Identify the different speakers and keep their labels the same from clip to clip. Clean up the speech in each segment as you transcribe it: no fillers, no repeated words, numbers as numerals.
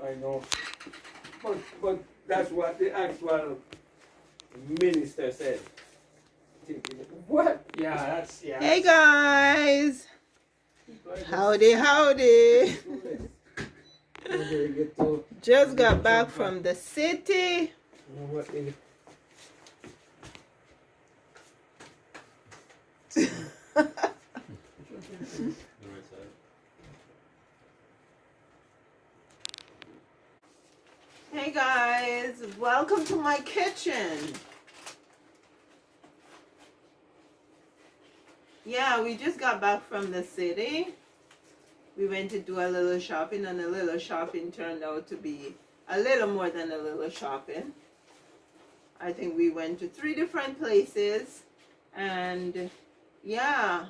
Speaker 1: I know. But that's what the actual minister said. What? Yeah, that's yeah.
Speaker 2: Hey guys! Howdy, howdy! Just got back from the city. Hey guys, welcome to my kitchen. Yeah, we just got back from the city. We went to do a little shopping, and a little shopping turned out to be a little more than a little shopping. I think we went to 3 different places, and yeah,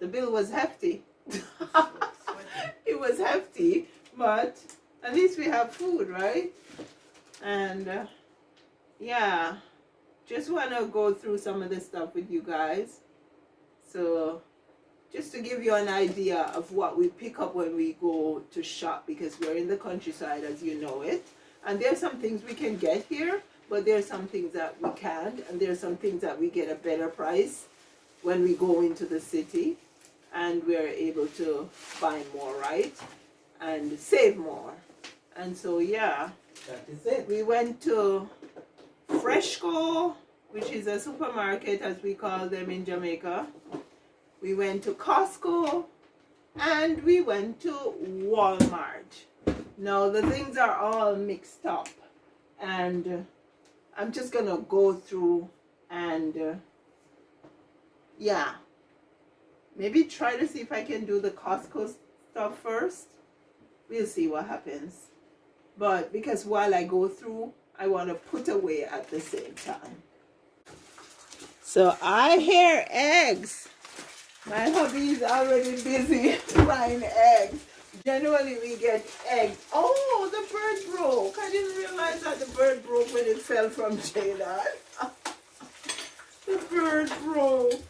Speaker 2: the bill was hefty. It was hefty, but at least we have food, right? And yeah, just want to go through some of this stuff with you guys. So just to give you an idea of what we pick up when we go to shop, because we're in the countryside, as you know it. And there's some things we can get here, but there's some things that we can't, and there's some things that we get a better price when we go into the city, and we're able to buy more, right? And save more. And so yeah,
Speaker 1: That is it.
Speaker 2: we went to FRESHCO, which is a supermarket as we call them in Jamaica. We went to COSTCO, and we went to Walmart. Now the things are all mixed up, and I'm just gonna go through and yeah, maybe try to see if I can do the Costco stuff first. We'll see what happens. But because while I go through, I want to put away at the same time. So I hear eggs. My hubby is already busy buying eggs. Generally we get eggs. Oh, the bird broke. I didn't realize that the bird broke when it fell from Jada. The bird broke.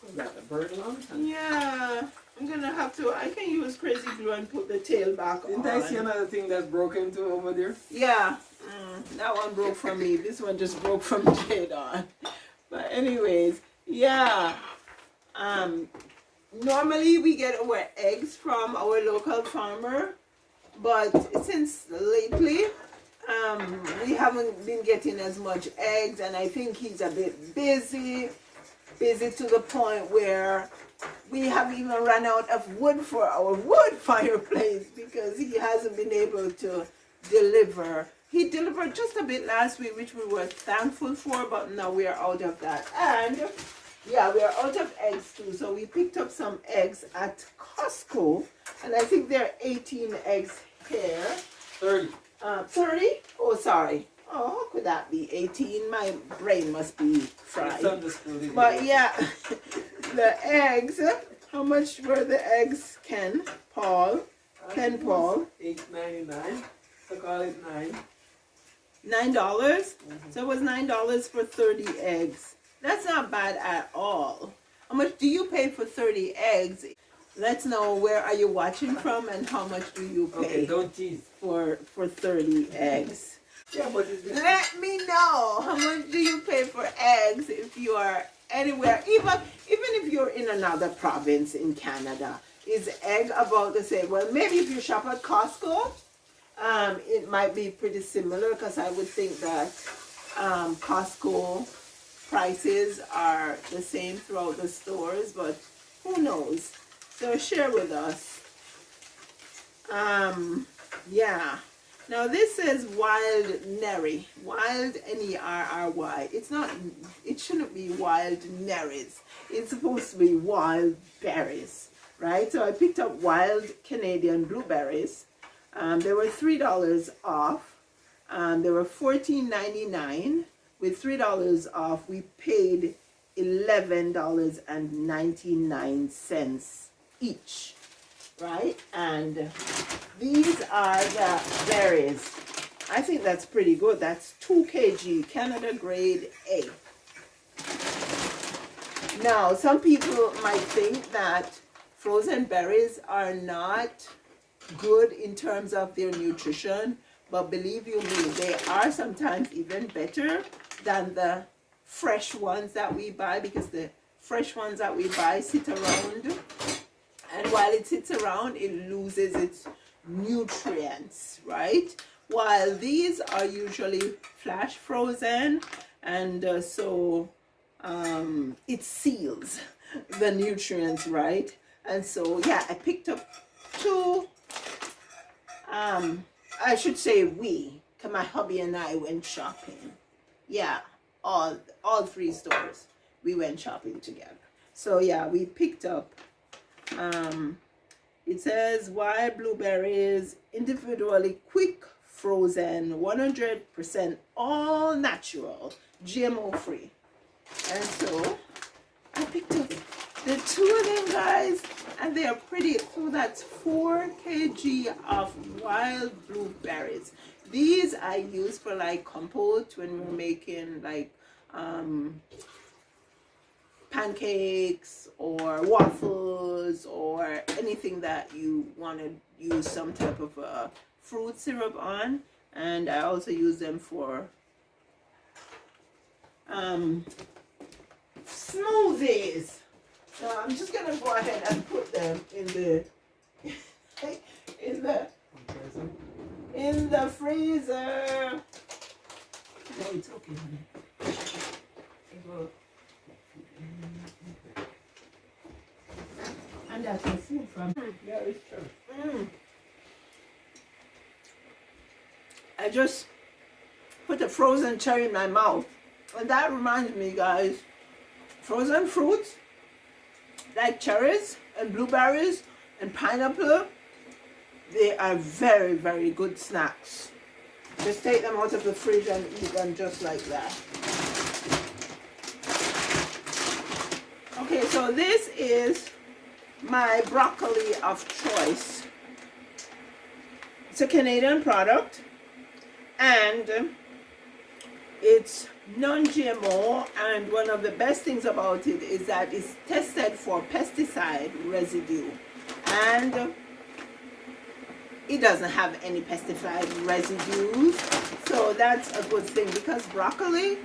Speaker 1: Was that the bird alarm?
Speaker 2: Yeah. I'm gonna have to, I can use crazy glue and put the tail back on.
Speaker 1: Didn't I see another thing that's broken too over there?
Speaker 2: Yeah, that one broke from me. This one just broke from Jadon. But anyways, yeah. Normally we get our eggs from our local farmer, but since lately, we haven't been getting as much eggs, and I think he's a bit busy to the point where we have even run out of wood for our wood fireplace because he hasn't been able to deliver. He delivered just a bit last week, which we were thankful for, but now we are out of that. And yeah, we are out of eggs too. So we picked up some eggs at Costco, and I think there are 18 eggs here.
Speaker 1: 30.
Speaker 2: 30? Oh, sorry. Oh, how could that be 18? My brain must be fried. But yeah, the eggs. How much were the eggs, Ken Paul?
Speaker 1: $8.99. So call it $9.
Speaker 2: $9? So it was $9 for 30 eggs. That's not bad at all. How much do you pay for 30 eggs? Let's know, where are you watching from and how much do you pay?
Speaker 1: Okay, don't tease.
Speaker 2: For 30 eggs.
Speaker 1: Yeah, but
Speaker 2: Let me know, how much do you pay for eggs if you are anywhere, even if you're in another province in Canada? Is egg about the same? Well, maybe if you shop at Costco, it might be pretty similar, because I would think that Costco prices are the same throughout the stores, but who knows? So share with us. Yeah. Now this says wild Nerry, wild N-E-R-R-Y. It's not, it shouldn't be wild Nerries. It's supposed to be wild berries, right? So I picked up wild Canadian blueberries. They were $3 off. They were $14.99. With $3 off, we paid $11.99 each. Right? And these are the berries. I think that's pretty good. That's 2 kg, Canada grade A. Now, some people might think that frozen berries are not good in terms of their nutrition, but believe you me, they are sometimes even better than the fresh ones that we buy, because the fresh ones that we buy sit around, and while it sits around, it loses its nutrients, right? While these are usually flash frozen, and so it seals the nutrients, right? And so yeah, I picked up two. I should say we, 'cause my hubby and I went shopping. Yeah, all three stores we went shopping together. So yeah, we picked up. It says wild blueberries, individually quick frozen, 100% all natural, GMO free. And so I picked up the two of them, guys, and they are pretty. So that's 4 kg of wild blueberries. These I use for like compote when we're making like pancakes or waffles or anything that you want to use some type of fruit syrup on. And I also use them for smoothies. So I'm just gonna go ahead and put them in the in the freezer. No, it's okay, honey. And that's the food from.
Speaker 1: Yeah, it's true.
Speaker 2: I just put a frozen cherry in my mouth, and that reminds me, guys, frozen fruits like cherries and blueberries and pineapple, they are very, very good snacks. Just take them out of the fridge and eat them just like that. Okay, so this is my broccoli of choice. It's a Canadian product, and it's non-GMO, and one of the best things about it is that it's tested for pesticide residue, and it doesn't have any pesticide residues, so that's a good thing, because broccoli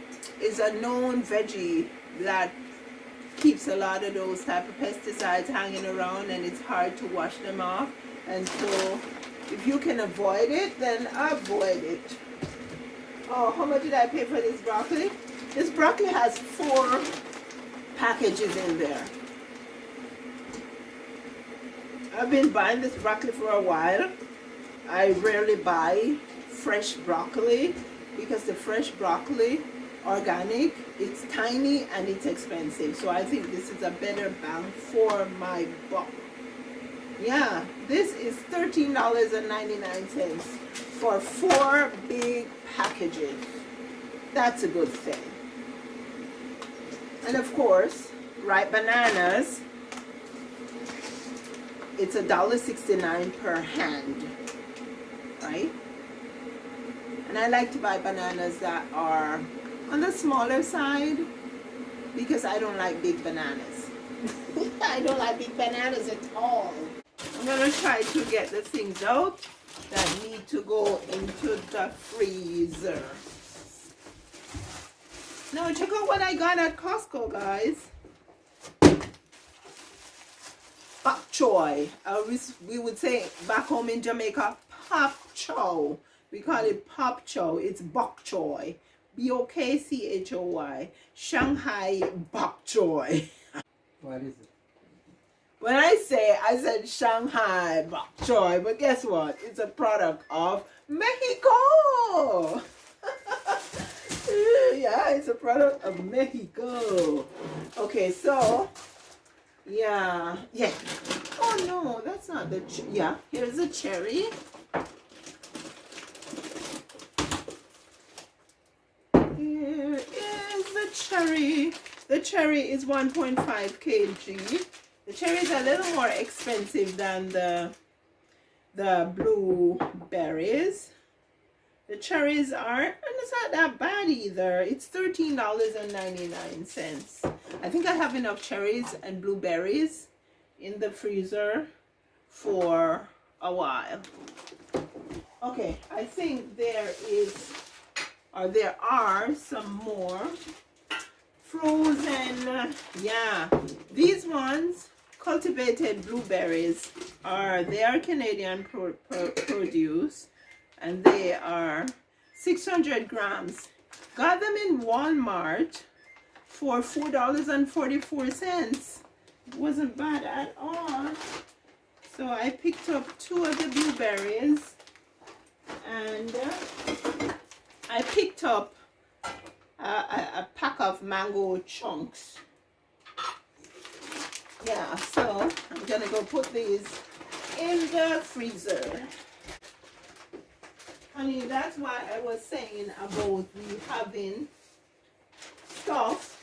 Speaker 2: is a known veggie that keeps a lot of those type of pesticides hanging around, and it's hard to wash them off. And so if you can avoid it, then avoid it. Oh, how much did I pay for this broccoli? This broccoli has 4 packages in there. I've been buying this broccoli for a while. I rarely buy fresh broccoli because the fresh broccoli, organic, it's tiny and it's expensive. So I think this is a better bang for my buck. Yeah, this is $13.99 for 4 big packages. That's a good thing. And of course, ripe bananas, it's $1.69 per hand, right? And I like to buy bananas that are on the smaller side because I don't like big bananas. I don't like big bananas at all. I'm gonna try to get the things out that need to go into the freezer. Now check out what I got at Costco, guys. Bok choy. We would say back home in Jamaica, pop chow. We call it pop chow. It's bok choy. BOKCHOY. Shanghai bok choy.
Speaker 1: What is it?
Speaker 2: When I said Shanghai bok choy, but guess what? It's a product of Mexico. Yeah, it's a product of Mexico. Okay, so yeah. Oh no, that's not the yeah. Here's a cherry. Here is the cherry. The cherry is 1.5 kg. The cherry is a little more expensive than the blueberries. The cherries aren't, and it's not that bad either. It's $13.99. I think I have enough cherries and blueberries in the freezer for a while. Okay, I think there are some more frozen, yeah, these ones, cultivated blueberries, they are Canadian produce, and they are 600 grams. Got them in Walmart for $4.44. Wasn't bad at all. So I picked up 2 of the blueberries, and I picked up a pack of mango chunks. Yeah, so I'm gonna go put these in the freezer. Honey, that's why I was saying about we having stuff,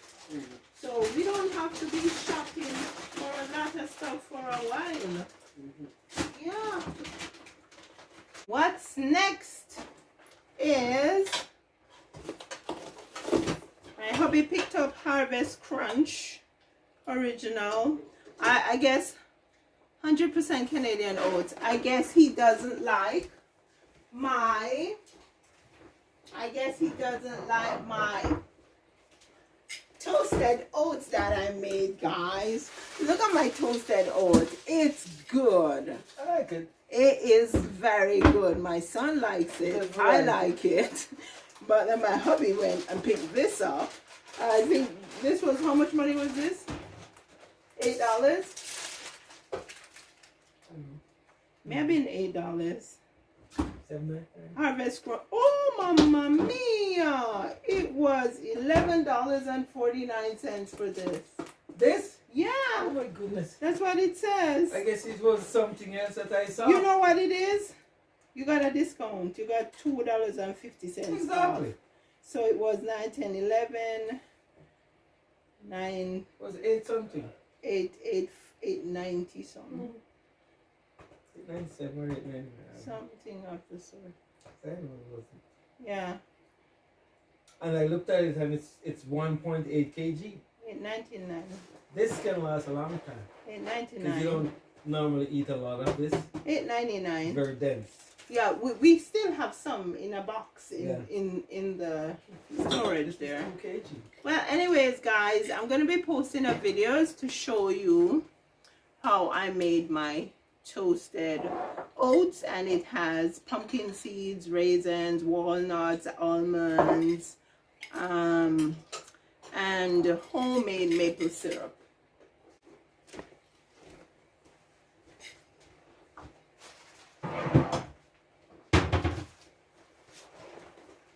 Speaker 2: so we don't have to be shopping for a lot of stuff for a while. Yeah. What's next is my hubby picked up Harvest Crunch Original. I guess 100% Canadian oats. I guess he doesn't like my toasted oats that I made, guys. Look at my toasted oats. It's good.
Speaker 1: I like it.
Speaker 2: It is very good. My son likes it. I like it. But then my hubby went and picked this up. I think this was, how much money was this? $8? Maybe $8. Harvest Crunch. Oh, mamma mia! It was $11.49 for this.
Speaker 1: This?
Speaker 2: Yeah.
Speaker 1: Oh my goodness.
Speaker 2: That's what it says.
Speaker 1: I guess it was something else that I saw.
Speaker 2: You know what it is? You got a discount. You got $2.50.
Speaker 1: Exactly.
Speaker 2: Off. So it was 9, 10, 11, 9.
Speaker 1: It was 8 something.
Speaker 2: 890 something.
Speaker 1: 897 or 899.
Speaker 2: Something of the sort.
Speaker 1: I don't know what it was.
Speaker 2: Yeah.
Speaker 1: And I looked at it and it's 1.8 kg.
Speaker 2: 899.
Speaker 1: This can last a long time.
Speaker 2: 899.
Speaker 1: Because you don't normally eat a lot of this.
Speaker 2: 899.
Speaker 1: Very dense.
Speaker 2: Yeah, we still have some in a box in the storage there.
Speaker 1: 2 kg.
Speaker 2: Well, anyways, guys, I'm going to be posting up videos to show you how I made my toasted oats, and it has pumpkin seeds, raisins, walnuts, almonds, and homemade maple syrup.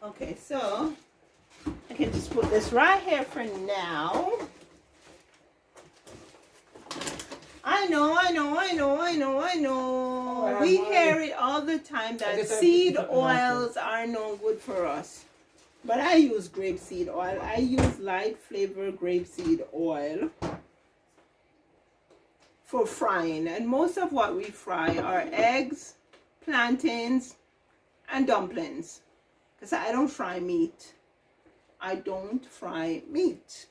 Speaker 2: Okay, so I can just put this right here for now. I know.
Speaker 1: Oh,
Speaker 2: we hear it all the time that seed oils are no good for us. But I use grapeseed oil. I use light flavor grapeseed oil for frying. And most of what we fry are eggs, plantains, and dumplings. Because I don't fry meat. I don't fry meat.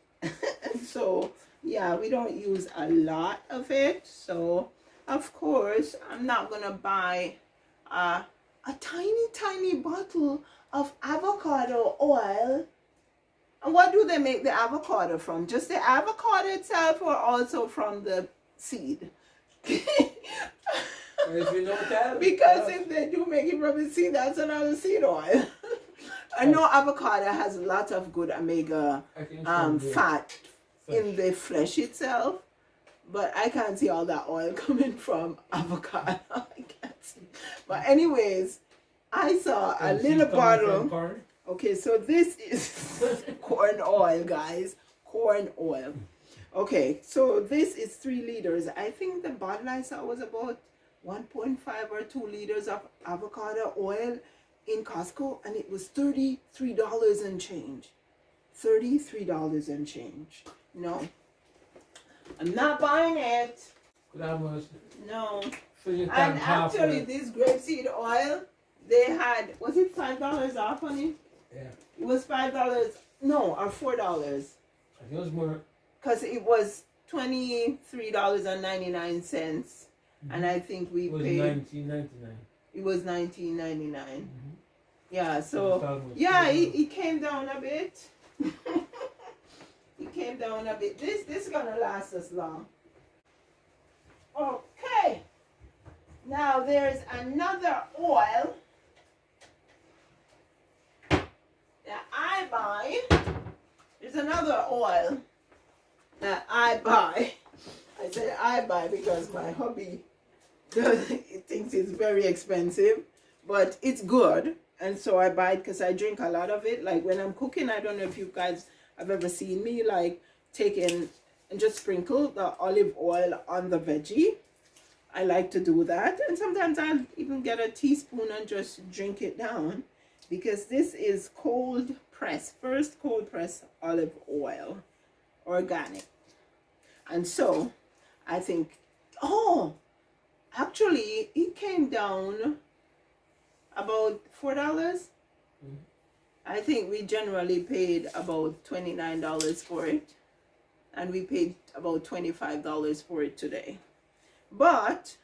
Speaker 2: So, yeah, we don't use a lot of it. So, of course, I'm not going to buy a tiny bottle of avocado oil. And what do they make the avocado from? Just the avocado itself, or also from the seed?
Speaker 1: If you know that,
Speaker 2: because if they do make it from the seed, that's another seed oil. I know avocado has lots of good omega fat in the flesh itself, but I can't see all that oil coming from avocado. I can't see. But anyways, I saw a little bottle. Okay, so this is corn oil, guys. Corn oil. Okay, so this is 3 liters. I think the bottle I saw was about 1.5 or 2 liters of avocado oil in COSTCO, and it was $33 and change. $33 and change. No, I'm not buying it. No. And actually, this grapeseed oil, they had, was it $5 off on it?
Speaker 1: Yeah.
Speaker 2: It was $5. No, or $4.
Speaker 1: I think it was more.
Speaker 2: because it was $23.99, and I think we
Speaker 1: It was
Speaker 2: paid.
Speaker 1: $19.99.
Speaker 2: It was $19.99.
Speaker 1: Mm-hmm.
Speaker 2: Yeah,
Speaker 1: It's
Speaker 2: so
Speaker 1: almost
Speaker 2: yeah,
Speaker 1: $2.
Speaker 2: it came down a bit. It came down a bit. This is gonna last us long. Okay. Now there's another oil that I buy. There's another oil that I buy. I said I buy because my hubby thinks it's very expensive, but it's good. And so I buy it because I drink a lot of it. Like when I'm cooking, I don't know if you guys have ever seen me like taking and just sprinkle the olive oil on the veggie. I like to do that. And sometimes I'll even get a teaspoon and just drink it down, because this is cold press, first cold press olive oil, organic. And so I think, oh, actually it came down about $4.
Speaker 1: Mm-hmm.
Speaker 2: I think we generally paid about $29 for it, and we paid about $25 for it today. But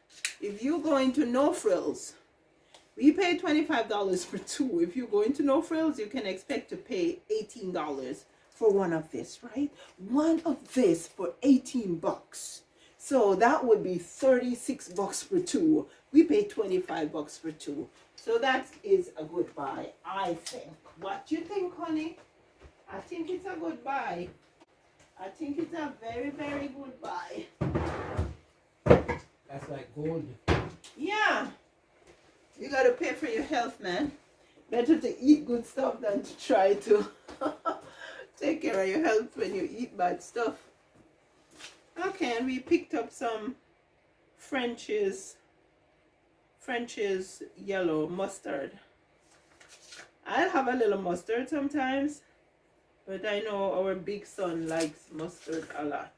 Speaker 2: if you go into No Frills, we pay $25 for two. If you go into No Frills, you can expect to pay $18 for one of this, right? One of this for $18. So that would be $36 for two. We pay $25 for two. So that is a good buy, I think. What do you think, honey? I think it's a good buy. I think it's a very, very good buy.
Speaker 1: That's like gold.
Speaker 2: Yeah. You gotta pay for your health, man. Better to eat good stuff than to try to take care of your health when you eat bad stuff. Okay, and we picked up some French's yellow mustard. I'll have a little mustard sometimes, but I know our big son likes mustard a lot.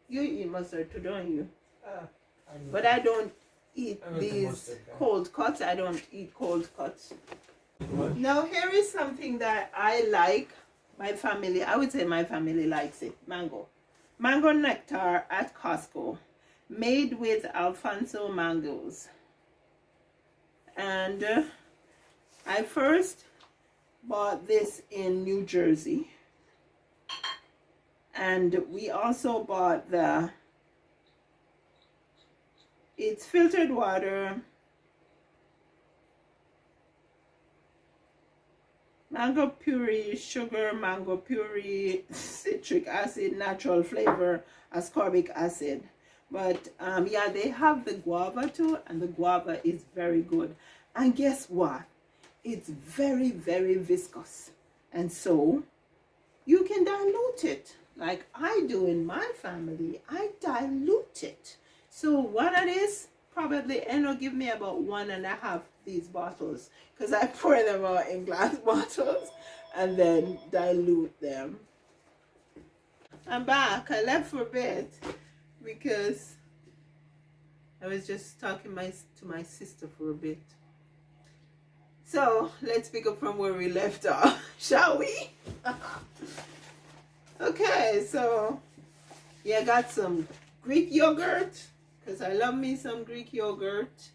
Speaker 2: You eat mustard too, don't you? But I don't eat these cold cuts. I don't eat cold cuts.
Speaker 1: What?
Speaker 2: Now here is something that I like. My family, I would say my family likes it. Mango. Mango nectar at Costco. Made with Alfonso mangoes. And I first bought this in New Jersey. And we also bought it's filtered water, mango puree, sugar, mango puree, citric acid, natural flavor, ascorbic acid. But yeah, they have the guava too, and the guava is very good. And guess what? It's very, very viscous. And so you can dilute it. Like I do in my family, I dilute it. So one of this probably end up give me about 1.5 these bottles, because I pour them out in glass bottles and then dilute them. I'm back. I left for a bit because I was just talking to my sister for a bit. So let's pick up from where we left off, shall we? Okay, so yeah, I got some Greek yogurt, because I love me some Greek yogurt.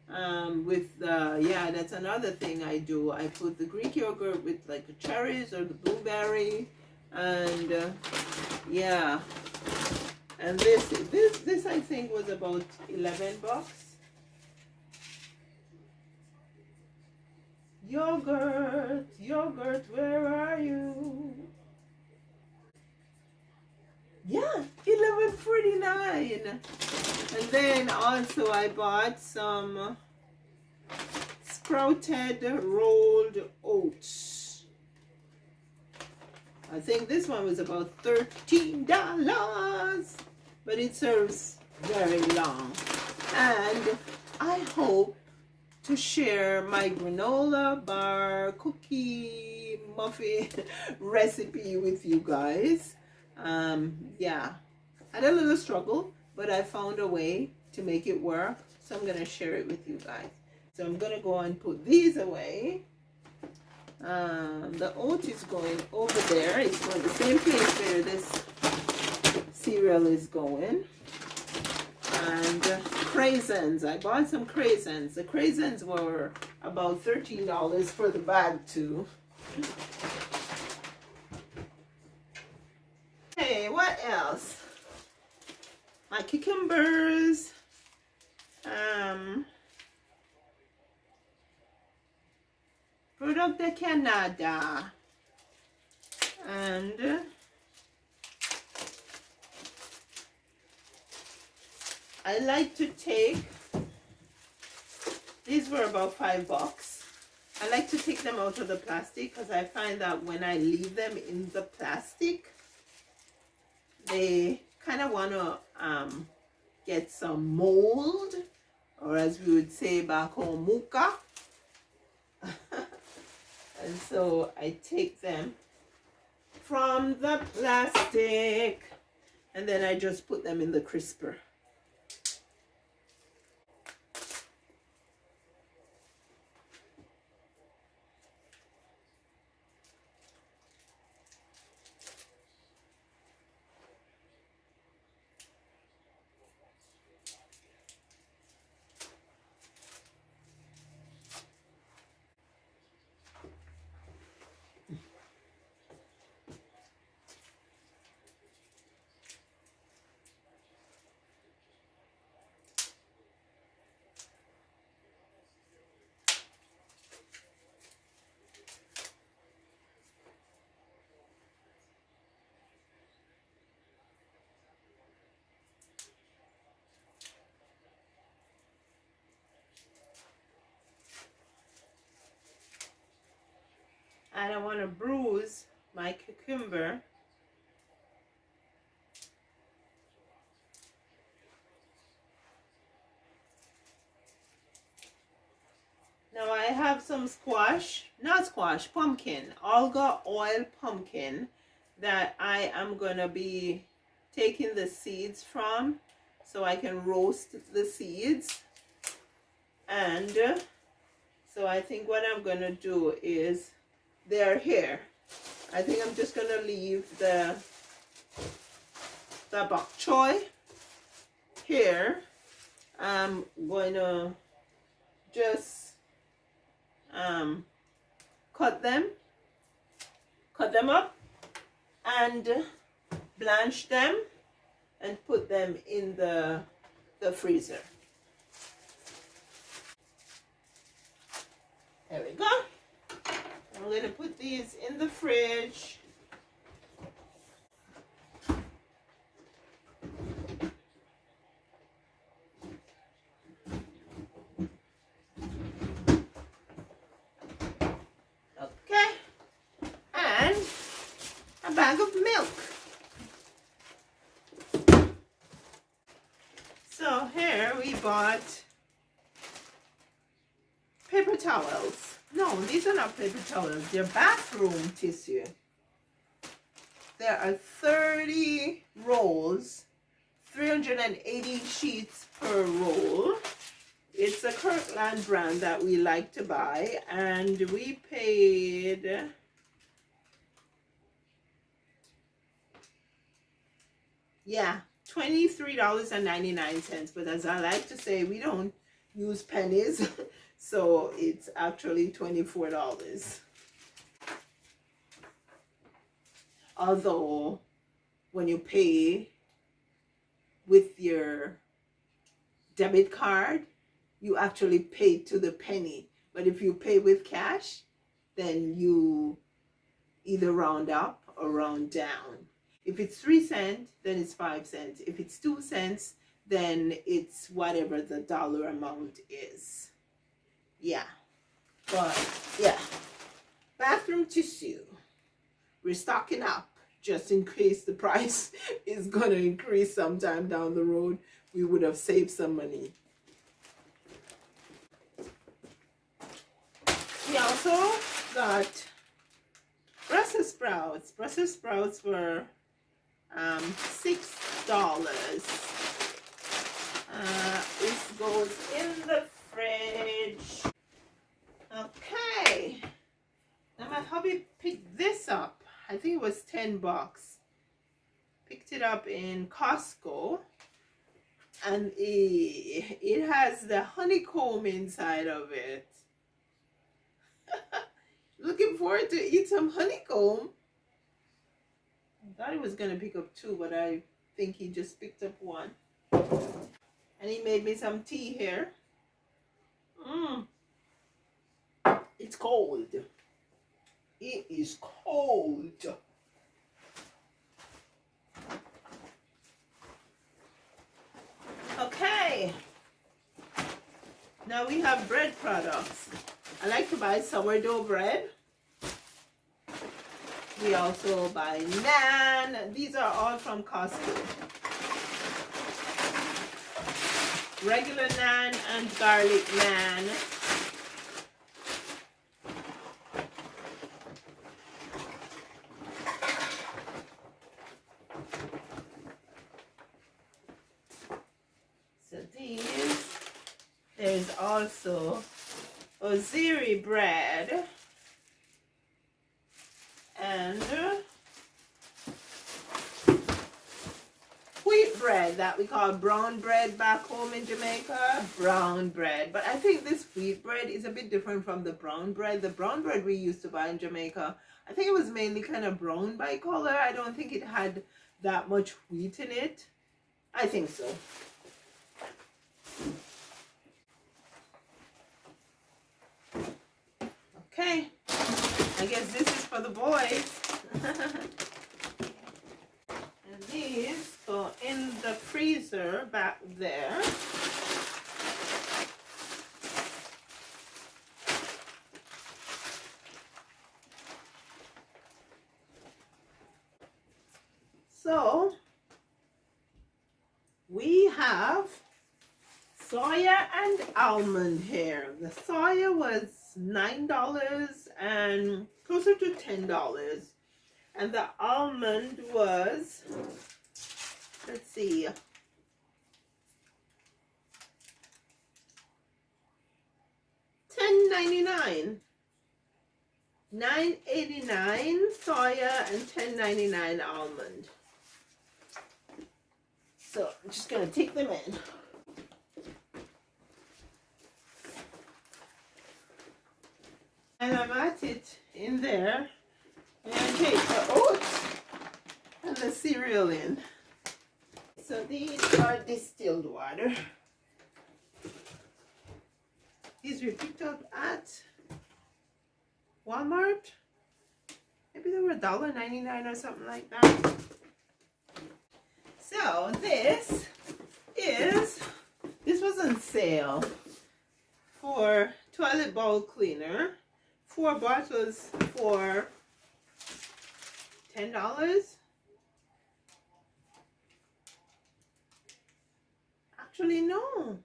Speaker 2: Yeah, that's another thing I do. I put the Greek yogurt with like the cherries or the blueberry, and yeah. And this I think was about $11. Yogurt, where are you? Yeah, $11.49. And then also I bought some sprouted rolled oats. I think this one was about $13, but it serves very long. And I hope to share my granola bar cookie muffin recipe with you guys. Yeah, had a little struggle, but I found a way to make it work, so I'm gonna share it with you guys. So I'm gonna go and put these away, The oat is going over there. It's going the same place where this cereal is going. And craisins. I bought some craisins. The craisins were about $13 for the bag too. Hey, what else? My cucumbers. Product de Canada. And I like to take, these were about $5. I like to take them out of the plastic because I find that when I leave them in the plastic, they kind of want to get some mold, or as we would say back home, muka. And so I take them from the plastic and then I just put them in the crisper. I don't want to bruise my cucumber. Now I have some pumpkin, alga oil pumpkin that I am going to be taking the seeds from so I can roast the seeds. And so I think what I'm going to do is, they're here. I think I'm just going to leave the bok choy here. I'm going to just cut them up and blanch them and put them in the freezer. There we go. I'm going to put these in the fridge. Okay. And a bag of milk. So here we bought paper towels. No, these are not paper towels. They're bathroom tissue. There are 30 rolls, 380 sheets per roll. It's a Kirkland brand that we like to buy, and we paid $23.99. But as I like to say, we don't use pennies. So it's actually $24. Although when you pay with your debit card, you actually pay to the penny. But if you pay with cash, then you either round up or round down. If it's 3 cents, then it's 5 cents. If it's 2 cents, then it's whatever the dollar amount is. Yeah, but yeah, bathroom tissue. We're stocking up just in case the price is going to increase sometime down the road. We would have saved some money. We also got Brussels sprouts. Brussels sprouts were $6. This goes in the fridge. Okay. Now my my hubby picked this up. I think it was $10. Picked it up in Costco, and it has the honeycomb inside of it. Looking forward to eat some honeycomb. I thought he was gonna pick up 2, but I think he just picked up 1. And he made me some tea here. It's cold. It is cold. Okay. Now we have bread products. I like to buy sourdough bread. We also buy naan. These are all from Costco. Regular naan and garlic naan. So these, there's also Oziri bread and wheat bread that we call brown bread back home in Jamaica. Brown bread. But I think this wheat bread is a bit different from the brown bread. The brown bread we used to buy in Jamaica, I think it was mainly kind of brown by color. I don't think it had that much wheat in it. I think so. Okay, I guess this is for the boys. And these go in the freezer back there. So we have soya and almond here. The soya was $9 and closer to $10. And the almond was, let's see, $10.99. $9.89 soya and $10.99 almond. So I'm just gonna take them in. And I'm at it in there. And I take the oats and the cereal in. So these are distilled water. These we picked up at Walmart. Maybe they were $1.99 or something like that. So this was on sale for toilet bowl cleaner. 4 bottles for $10. Actually, no.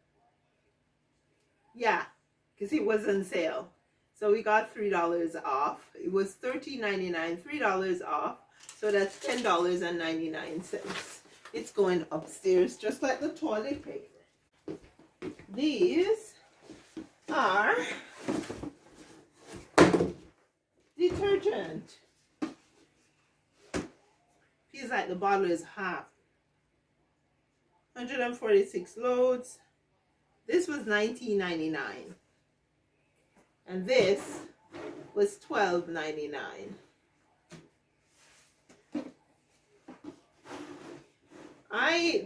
Speaker 2: Yeah, because it was on sale. So we got $3 off. It was $13.99, $3 off. So that's $10.99. It's going upstairs just like the toilet paper. These are detergent. Feels like the bottle is half. 146 loads. This was $19.99. And this was $12.99.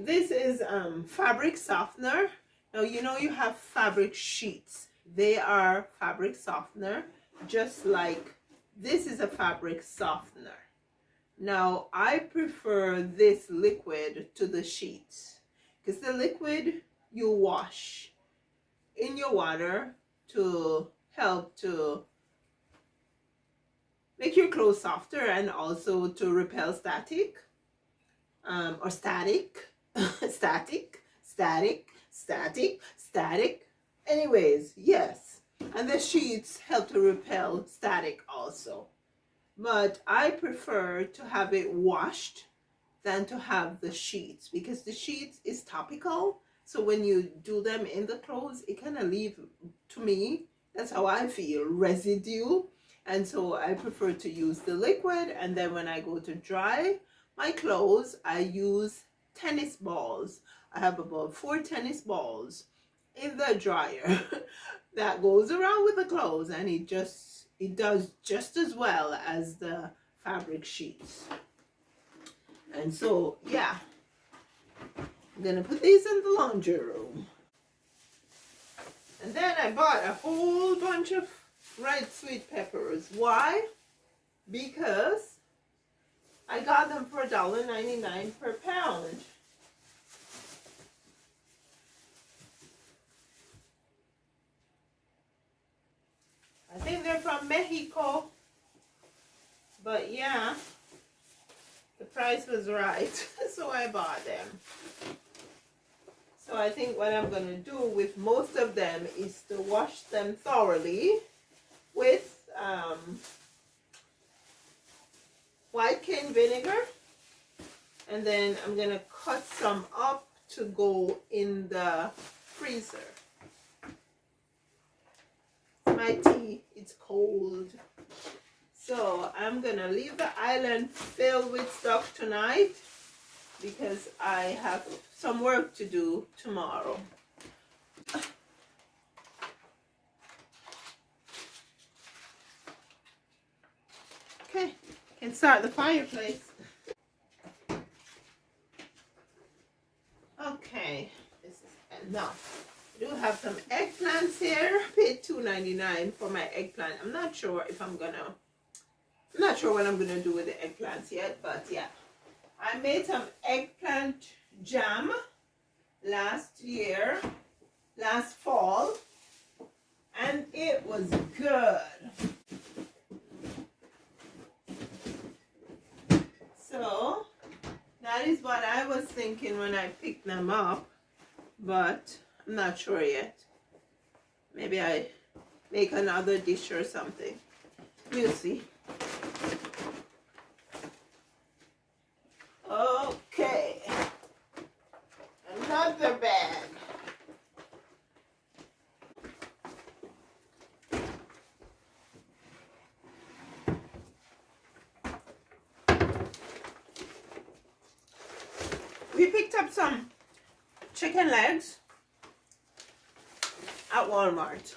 Speaker 2: This is fabric softener. Now you know you have fabric sheets. They are fabric softener, just like this is a fabric softener. Now I prefer this liquid to the sheets, because the liquid you wash in your water to help to make your clothes softer and also to repel static or static static. Anyways, yes, and the sheets help to repel static also, but I prefer to have it washed than to have the sheets, because the sheets is topical, so when you do them in the clothes, it kind of leave, to me, that's how I feel, residue, And so I prefer to use the liquid, and then when I go to dry my clothes, I use tennis balls. I have about 4 tennis balls in the dryer that goes around with the clothes, and it does just as well as the fabric sheets. And so yeah, I'm gonna put these in the laundry room. And then I bought a whole bunch of red sweet peppers. Why? Because I got them for $1.99 per pound. I think they're from Mexico, but yeah, the price was right, so I bought them. So I think what I'm going to do with most of them is to wash them thoroughly with white cane vinegar, and then I'm going to cut some up to go in the freezer. My tea, it's cold. So I'm gonna leave the island filled with stuff tonight because I have some work to do tomorrow. Okay, can start the fireplace. Okay, this is enough. I do have some eggplants here. Paid $2.99 for my eggplant. I'm not sure what I'm gonna do with the eggplants yet, but yeah. I made some eggplant jam last fall, and it was good. So that is what I was thinking when I picked them up, but I'm not sure yet. Maybe I make another dish or something. We'll see. Okay. Another bag. We picked up some chicken legs at Walmart,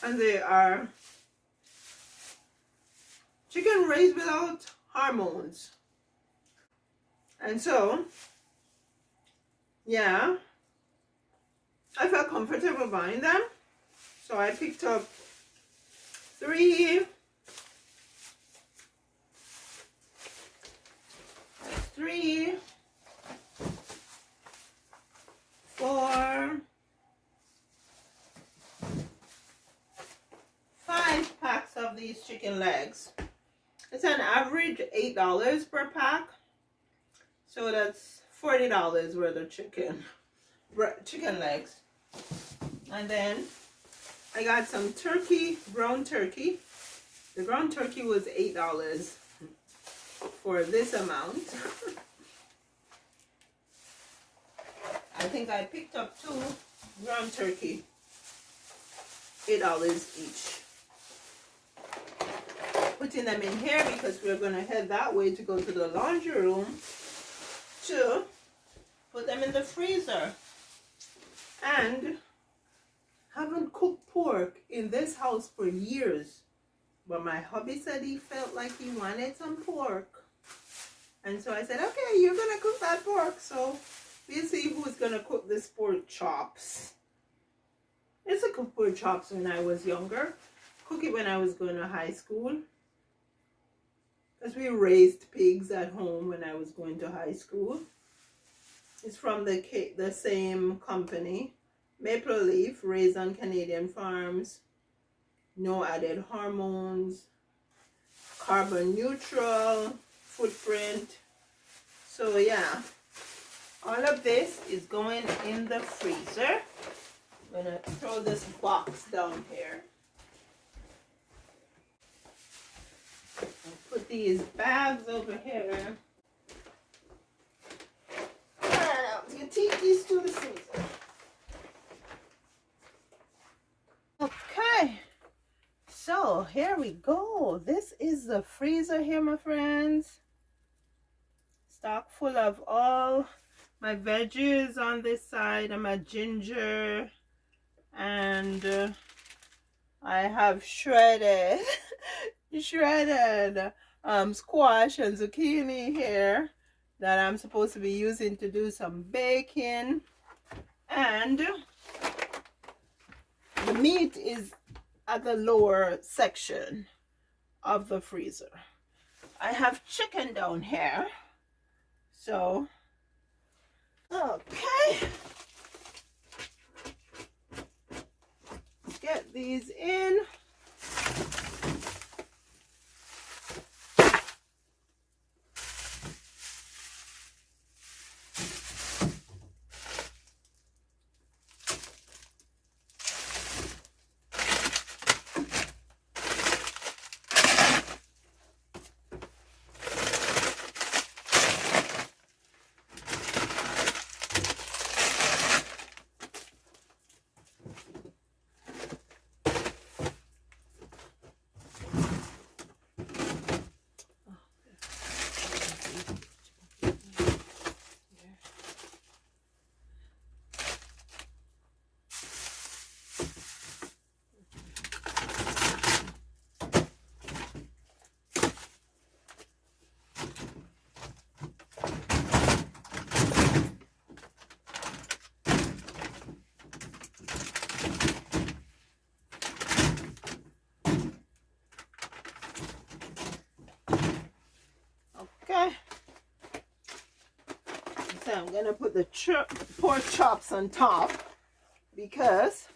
Speaker 2: and they are chicken raised without hormones. And so yeah, I felt comfortable buying them, so I picked up 3 4 5 packs of these chicken legs. It's an average $8 per pack, so that's $40 worth of chicken legs. And then I got some turkey, ground turkey. The ground turkey was $8 for this amount. I think I picked up 2 ground turkey, $8 each. Putting them in here because we're going to head that way to go to the laundry room to put them in the freezer. And haven't cooked pork in this house for years, but my hubby said he felt like he wanted some pork, and so I said, okay, you're gonna cook that pork. So we'll see who's gonna cook this pork chops. I used to cook pork chops when I was younger, cook it when I was going to high school, because we raised pigs at home when I was going to high school. It's from the same company, Maple Leaf, raised on Canadian farms, no added hormones, carbon neutral footprint. So yeah, all of this is going in the freezer. I'm gonna throw this box down here. I'll put these bags over here. You take these to the freezer. Okay, so here we go. This is the freezer here, my friends. Stock full of all my veggies on this side and my ginger, and I have shredded squash and zucchini here that I'm supposed to be using to do some baking, and the meat is at the lower section of the freezer. I have chicken down here, so okay, get these in. Okay, so I'm gonna put the pork chops on top because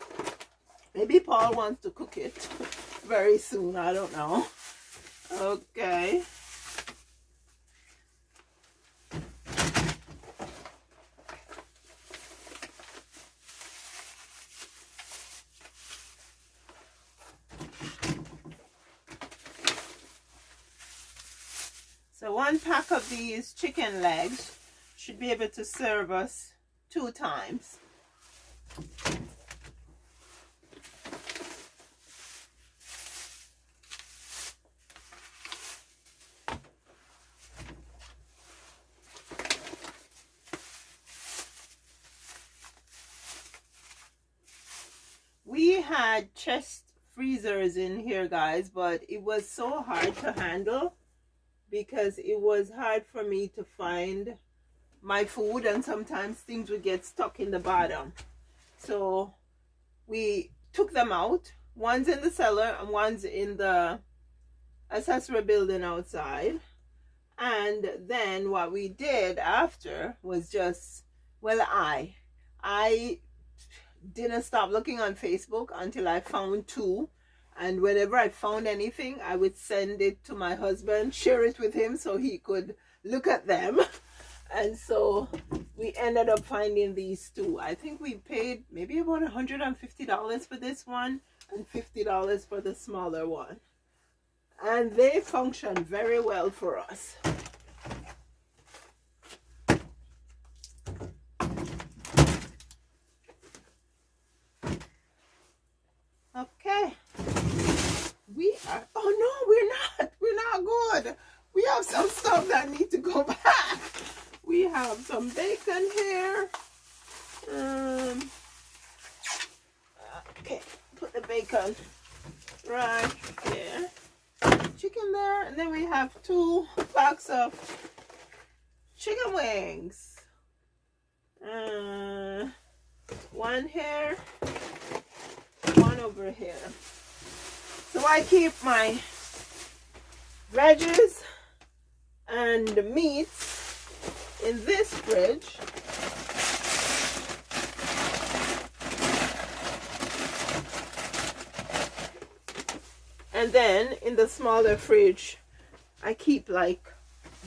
Speaker 2: maybe Paul wants to cook it very soon. I don't know. Okay. So 1 pack of these chicken legs should be able to serve us 2 times. We had chest freezers in here, guys, but it was so hard to handle because it was hard for me to find my food, and sometimes things would get stuck in the bottom. So we took them out. One's in the cellar and one's in the accessory building outside. And then what we did after was just, well, I didn't stop looking on Facebook until I found 2. And whenever I found anything, I would send it to my husband, share it with him so he could look at them. And so we ended up finding these 2. I think we paid maybe about $150 for this one and $50 for the smaller one. And they function very well for us. Okay. We are, oh no, we're not good. We have some stuff that need to go back. We have some bacon here. Okay, put the bacon right there. Chicken there, and then we have 2 packs of chicken wings. 1 here, 1 over here. So I keep my veggies and the meats in this fridge. And then in the smaller fridge, I keep like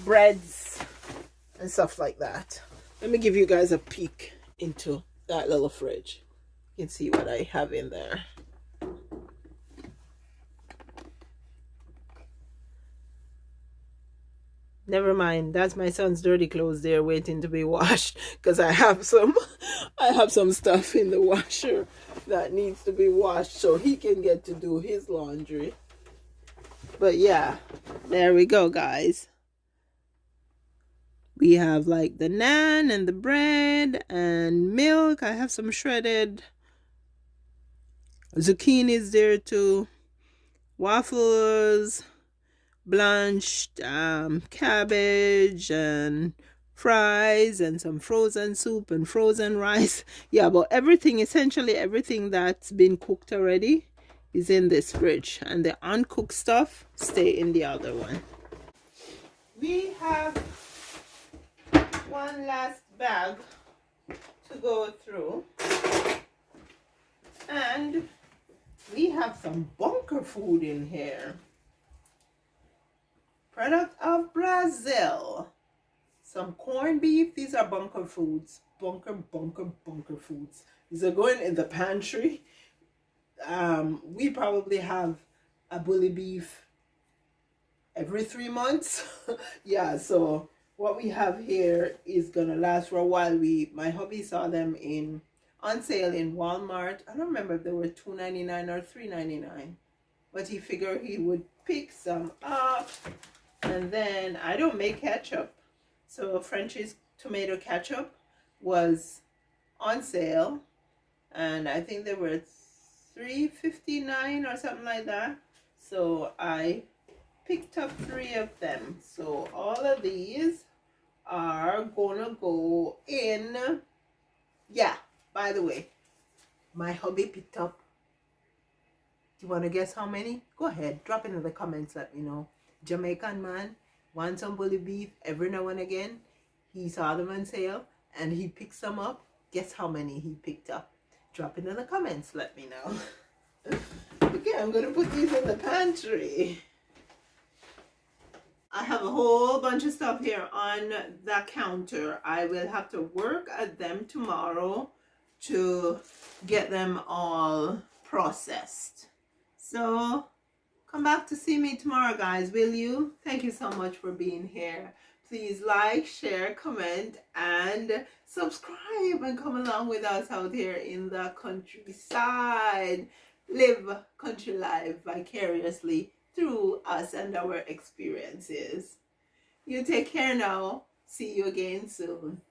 Speaker 2: breads and stuff like that. Let me give you guys a peek into that little fridge. You can see what I have in there. Never mind, that's my son's dirty clothes there waiting to be washed, because I have some stuff in the washer that needs to be washed so he can get to do his laundry. But yeah, there we go, guys. We have like the naan and the bread and milk. I have some shredded zucchinis there too. Waffles, blanched cabbage and fries and some frozen soup and frozen rice. Yeah, but everything, essentially everything that's been cooked already is in this fridge, and the uncooked stuff stay in the other one. We have one last bag to go through, and we have some bunker food in here. Product of Brazil. Some corned beef. These are bunker foods. Bunker foods. These are going in the pantry. We probably have a bully beef every 3 months. Yeah, so what we have here is gonna last for a while. My hubby saw them on sale in Walmart. I don't remember if they were $2.99 or $3.99, but he figured he would pick some up. And then I don't make ketchup, so French's tomato ketchup was on sale, and I think they were $3.59 or something like that. So I picked up 3 of them. So all of these are gonna go in. Yeah, by the way, my hubby picked up, do you want to guess how many? Go ahead, drop it in the comments, let me know. Jamaican man wants some bully beef every now and again. He saw them on sale and he picked some up. Guess how many he picked up? Drop it in the comments, let me know. Okay, I'm gonna put these in the pantry. I have a whole bunch of stuff here on the counter. I will have to work at them tomorrow to get them all processed. So come back to see me tomorrow, guys, will you? Thank you so much for being here. Please like, share, comment, and subscribe, and come along with us out here in the countryside. Live country life vicariously through us and our experiences. You take care now. See you again soon.